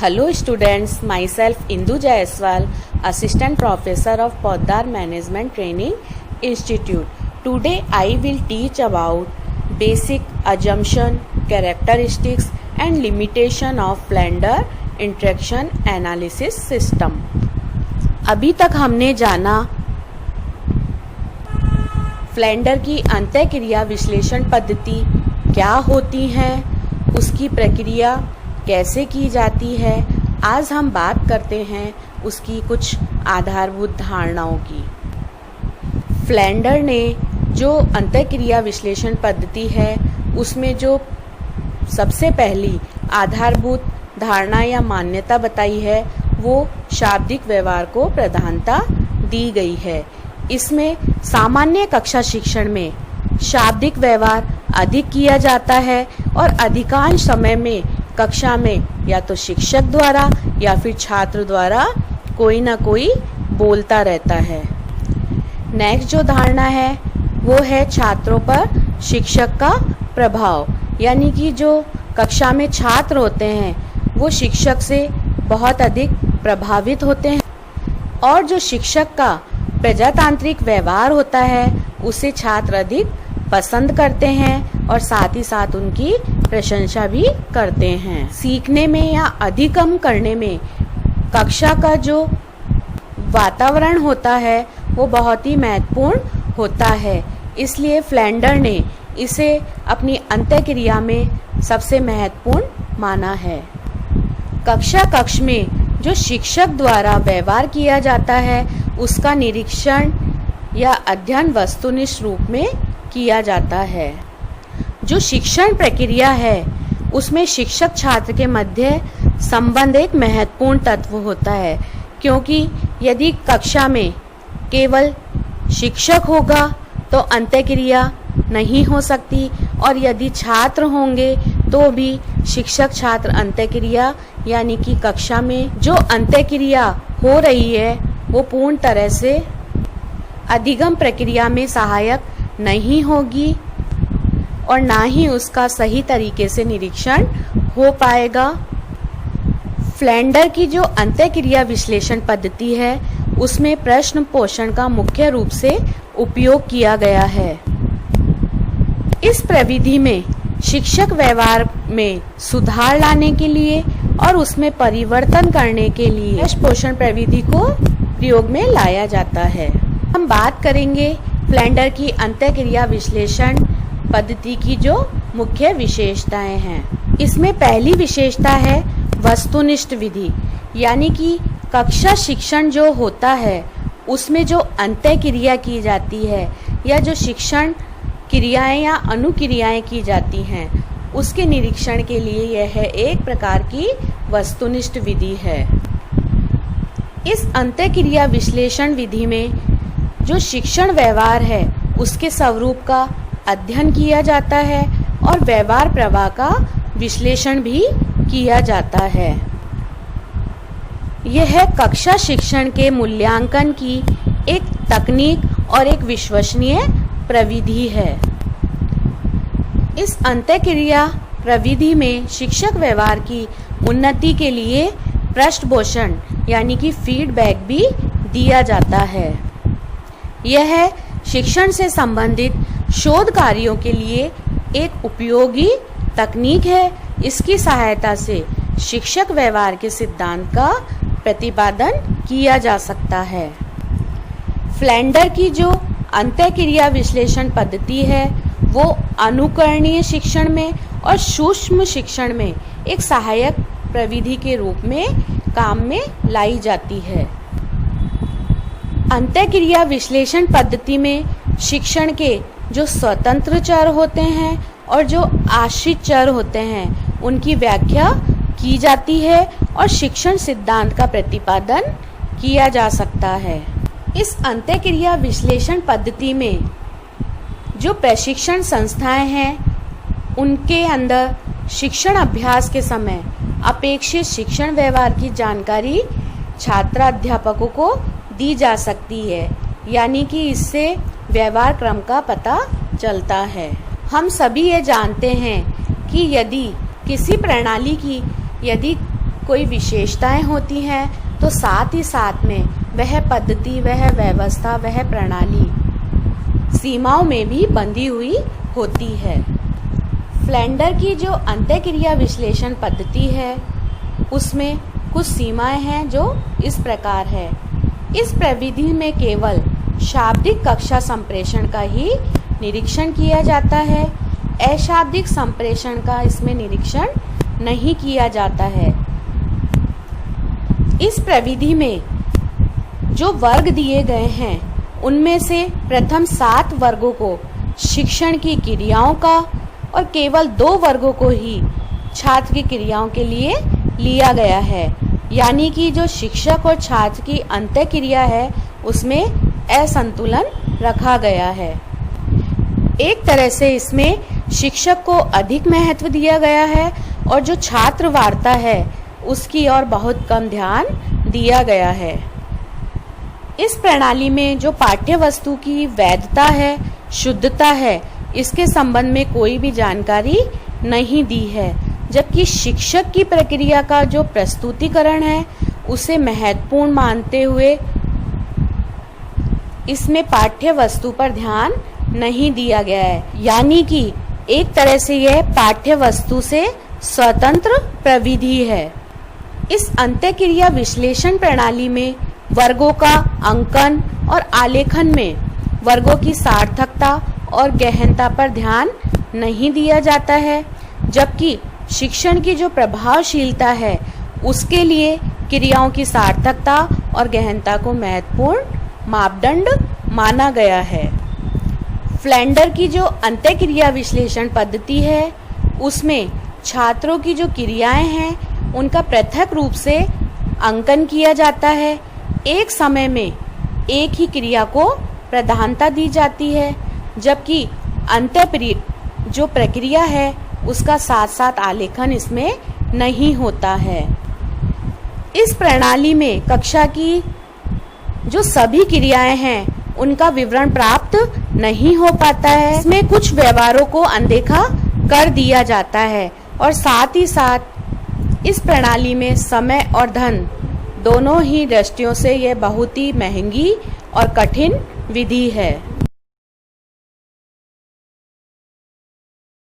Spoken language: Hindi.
Hello students, myself Indu Jaiswal, Assistant Professor of Poddar Management Training Institute. Today I will teach about basic assumption, characteristics and limitation of Flender Interaction Analysis System. अभी तक हमने जाना फ्लेंडर की अंतःक्रिया विश्लेषण पद्धति क्या होती है, उसकी प्रक्रिया कैसे की जाती है। आज हम बात करते हैं उसकी कुछ आधारभूत धारणाओं की। फ्लेंडर ने जो अंतःक्रिया विश्लेषण पद्धति है उसमें जो सबसे पहली आधारभूत धारणा या मान्यता बताई है वो शाब्दिक व्यवहार को प्रधानता दी गई है। इसमें सामान्य कक्षा शिक्षण में शाब्दिक व्यवहार अधिक किया जाता है और अधिकांश समय में कक्षा में या तो शिक्षक द्वारा या फिर छात्र द्वारा कोई ना कोई बोलता रहता है। नेक्स्ट जो धारणा है वो है छात्रों पर शिक्षक का प्रभाव, यानी कि जो कक्षा में छात्र होते हैं वो शिक्षक से बहुत अधिक प्रभावित होते हैं और जो शिक्षक का प्रजातांत्रिक व्यवहार होता है उसे छात्र अधिक पसंद करते हैं और साथ ही साथ उनकी प्रशंसा भी करते हैं। सीखने में या अधिगम करने में कक्षा का जो वातावरण होता है वो बहुत ही महत्वपूर्ण होता है, इसलिए फ्लेंडर ने इसे अपनी अंतःक्रिया में सबसे महत्वपूर्ण माना है। कक्ष में जो शिक्षक द्वारा व्यवहार किया जाता है उसका निरीक्षण या अध्ययन वस्तुनिष्ठ रूप में किया जाता है। जो शिक्षण प्रक्रिया है उसमें शिक्षक छात्र के मध्य संबंध एक महत्वपूर्ण तत्व होता है, क्योंकि यदि कक्षा में केवल शिक्षक होगा तो अंतःक्रिया नहीं हो सकती और यदि छात्र होंगे तो भी शिक्षक छात्र अंतःक्रिया यानी कि कक्षा में जो अंतःक्रिया हो रही है वो पूर्ण तरह से अधिगम प्रक्रिया में सहायक नहीं होगी और ना ही उसका सही तरीके से निरीक्षण हो पाएगा। फ्लेंडर की जो अंतःक्रिया विश्लेषण पद्धति है उसमें प्रश्न पोषण का मुख्य रूप से उपयोग किया गया है। इस प्रविधि में शिक्षक व्यवहार में सुधार लाने के लिए और उसमें परिवर्तन करने के लिए प्रश्न पोषण प्रविधि को प्रयोग में लाया जाता है। हम बात करेंगे फ्लेंडर की अंतःक्रिया विश्लेषण पद्धति की जो मुख्य विशेषताएं हैं। इसमें पहली विशेषता है वस्तुनिष्ठ विधि, यानी कि कक्षा शिक्षण जो होता है उसमें जो अंतःक्रिया की जाती है या जो शिक्षण क्रियाएं या अनुक्रियाएं की जाती हैं उसके निरीक्षण के लिए यह एक प्रकार की वस्तुनिष्ठ विधि है। इस अंतःक्रिया विश्लेषण विधि में जो शिक्षण व्यवहार है उसके स्वरूप का अध्ययन किया जाता है और व्यवहार प्रवाह का विश्लेषण भी किया जाता है। यह कक्षा शिक्षण के मूल्यांकन की एक तकनीक और एक विश्वसनीय प्रविधि है। इस अंतःक्रिया प्रविधि में शिक्षक व्यवहार की उन्नति के लिए पृष्ठपोषण यानी कि फीडबैक भी दिया जाता है। यह शिक्षण से संबंधित शोध कार्यों के लिए एक उपयोगी तकनीक है। इसकी सहायता से शिक्षक व्यवहार के सिद्धांत का प्रतिपादन किया जा सकता है। फ्लेंडर की जो अंतःक्रिया विश्लेषण पद्धति है वो अनुकरणीय शिक्षण में और सूक्ष्म शिक्षण में एक सहायक प्रविधि के रूप में काम में लाई जाती है। अंतःक्रिया विश्लेषण पद्धति में शिक्षण के जो स्वतंत्र चर होते हैं और जो आश्रित चर होते हैं उनकी व्याख्या की जाती है और शिक्षण सिद्धांत का प्रतिपादन किया जा सकता है। इस अंतःक्रिया विश्लेषण पद्धति में जो प्रशिक्षण संस्थाएं हैं उनके अंदर शिक्षण अभ्यास के समय अपेक्षित शिक्षण व्यवहार की जानकारी छात्र अध्यापकों को दी जा सकती है, यानी कि इससे व्यवहार क्रम का पता चलता है। हम सभी ये जानते हैं कि यदि किसी प्रणाली की यदि कोई विशेषताएं होती हैं तो साथ ही साथ में वह पद्धति, वह व्यवस्था, वह प्रणाली सीमाओं में भी बंधी हुई होती है। फ्लेंडर की जो अंतःक्रिया विश्लेषण पद्धति है उसमें कुछ सीमाएं हैं जो इस प्रकार है। इस प्रविधि में केवल शाब्दिक कक्षा संप्रेषण का ही निरीक्षण किया जाता है। अशाब्दिक संप्रेषण का इसमें निरीक्षण नहीं किया जाता है। इस प्रविधि में जो वर्ग दिए गए हैं उनमें से प्रथम 7 वर्गों को शिक्षण की क्रियाओं का और केवल 2 वर्गों को ही छात्र की क्रियाओं के लिए लिया गया है। यानी कि जो शिक्षक और छात्र की अंतःक्रिया है उसमें असंतुलन रखा गया है। एक तरह से इसमें शिक्षक को अधिक महत्व दिया गया है और जो छात्र वार्ता है उसकी ओर बहुत कम ध्यान दिया गया है। इस प्रणाली में जो पाठ्य वस्तु की वैधता है, शुद्धता है, इसके संबंध में कोई भी जानकारी नहीं दी है, जबकि शिक्षक की प्रक्रिया का जो प्रस्तुतिकरण है उसे महत्वपूर्ण मानते हुए इसमें पाठ्य वस्तु पर ध्यान नहीं दिया गया है। यानी कि एक तरह से यह पाठ्य वस्तु से स्वतंत्र प्रविधि है। इस अंतःक्रिया विश्लेषण प्रणाली में वर्गों का अंकन और आलेखन में वर्गों की सार्थकता और गहनता पर ध्यान नहीं दिया जाता है, जबकि शिक्षण की जो प्रभावशीलता है उसके लिए क्रियाओं की सार्थकता और गहनता को महत्वपूर्ण मापदंड माना गया है। फ्लेंडर की जो अंतःक्रिया विश्लेषण पद्धति है उसमें छात्रों की जो क्रियाएं हैं उनका पृथक रूप से अंकन किया जाता है। एक समय में एक ही क्रिया को प्रधानता दी जाती है, जबकि जो प्रक्रिया है उसका साथ साथ आलेखन इसमें नहीं होता है। इस प्रणाली में कक्षा की जो सभी क्रियाएं हैं उनका विवरण प्राप्त नहीं हो पाता है। इसमें कुछ व्यवहारों को अनदेखा कर दिया जाता है और साथ ही साथ इस प्रणाली में समय और धन दोनों ही दृष्टियों से यह बहुत ही महंगी और कठिन विधि है।